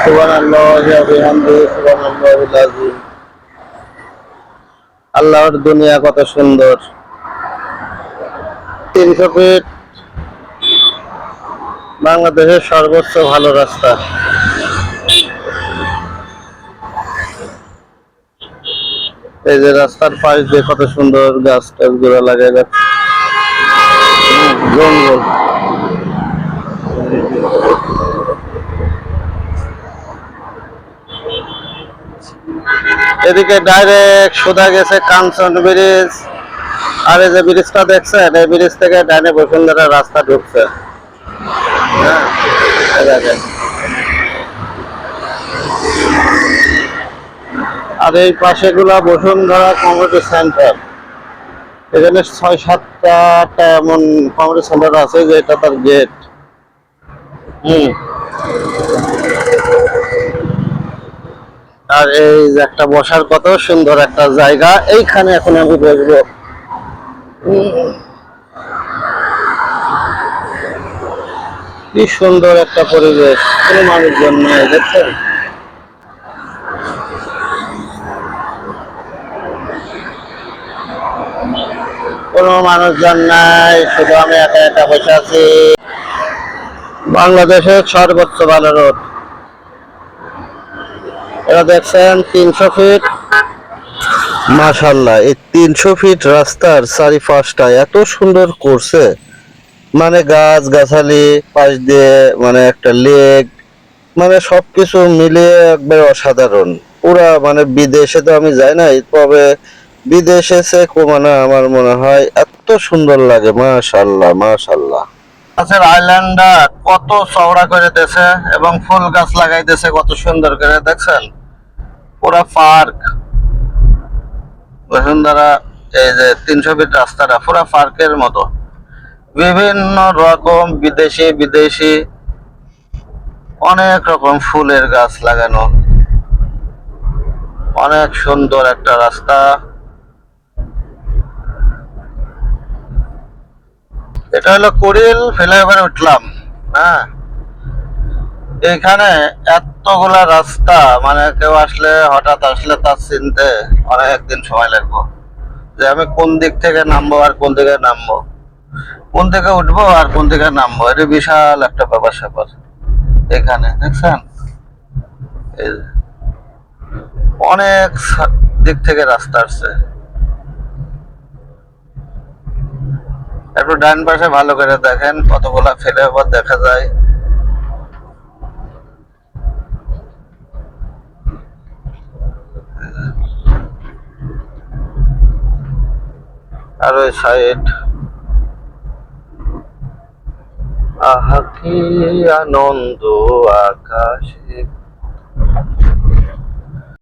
সুবহানাল্লাহি ওয়া বিহামদিহি সুবহানাল্লাহিল আযীম। আল্লাহর দুনিয়া কত সুন্দর। 300 ফিট বাংলাদেশের সর্বোচ্চ ভালো রাস্তা। এই যে রাস্তার পাশ দিয়ে কত সুন্দর গাছ টাছ গুলো লাগাই যাচ্ছে, জঙ্গল। এদিকে ডাইরেক্ট সোজা গেছে কাঞ্চন ব্রিজ। আর এই যে ব্রিজটা দেখছেন, এই ব্রিজ থেকে ডাইনে বসুন্ধরা রাস্তা ঢুকছে। আর এই পাশে গুলা বসুন্ধরা কমিউনিটি সেন্টার। এখানে 6-7টা এমন কমিউনিটি সেন্টার আছে যে এটা তার গেট। আর এই যে একটা বসার কত সুন্দর একটা জায়গা, এইখানে এখন আমি বসবো। কি সুন্দর একটা পরিবেশ, কোনো মানুষজন নেই, দেখছেন? কোনো মানুষজন নাই, শুধু আমি একা একা বসে আছি। বাংলাদেশের সর্বোচ্চ ভালো রোড। এটা দেখছেন 300 ফিট। মাশাআল্লাহ, এই 300 ফিট রাস্তার চারিপাশটা এত সুন্দর করছে, মানে গাছ গাছালি পাশ দিয়ে, মানে একটা লেক, মানে সবকিছু মিলিয়ে একবার অসাধারণ। পুরা মানে বিদেশে তো আমি যাই নাই, তবে বিদেশে মানে আমার মনে হয় এত সুন্দর লাগে। মাশাআল্লাহ মাশাআল্লাহ। গাছের আইল্যান্ডটা কত চওড়া করে দিয়েছে এবং ফুল গাছ লাগাইতেছে কত সুন্দর করে, দেখছেন? পুরা পার্ক বসুন্ধরা। এই যে 300 ফিট রাস্তাটা পুরা পার্কের মতো, বিভিন্ন রকম বিদেশি অনেক রকম ফুলের গাছ লাগানো, অনেক সুন্দর একটা রাস্তা। এটা হলো কুড়িল ফ্লাইওভারে উঠলাম। হ্যাঁ, এখানে এতগুলা রাস্তা, মানে কেউ আসলে হঠাৎ আসলে তার চিনতে অনেকদিন সময় লাগবে যে আমি কোন দিক থেকে নামবো আর কোন দিকে নামবো, কোন থেকে উঠবো আর কোন থেকে নামবো। এটা বিশাল একটা ব্যাপার স্যাপার। এখানে দেখছেন অনেক দিক থেকে রাস্তা আসছে। একটু ডান পাশে ভালো করে দেখেন, কতগুলা ফ্লাইওভার দেখা যায়। আর ওই সাইড, আহা কি আনন্দ আকাশে।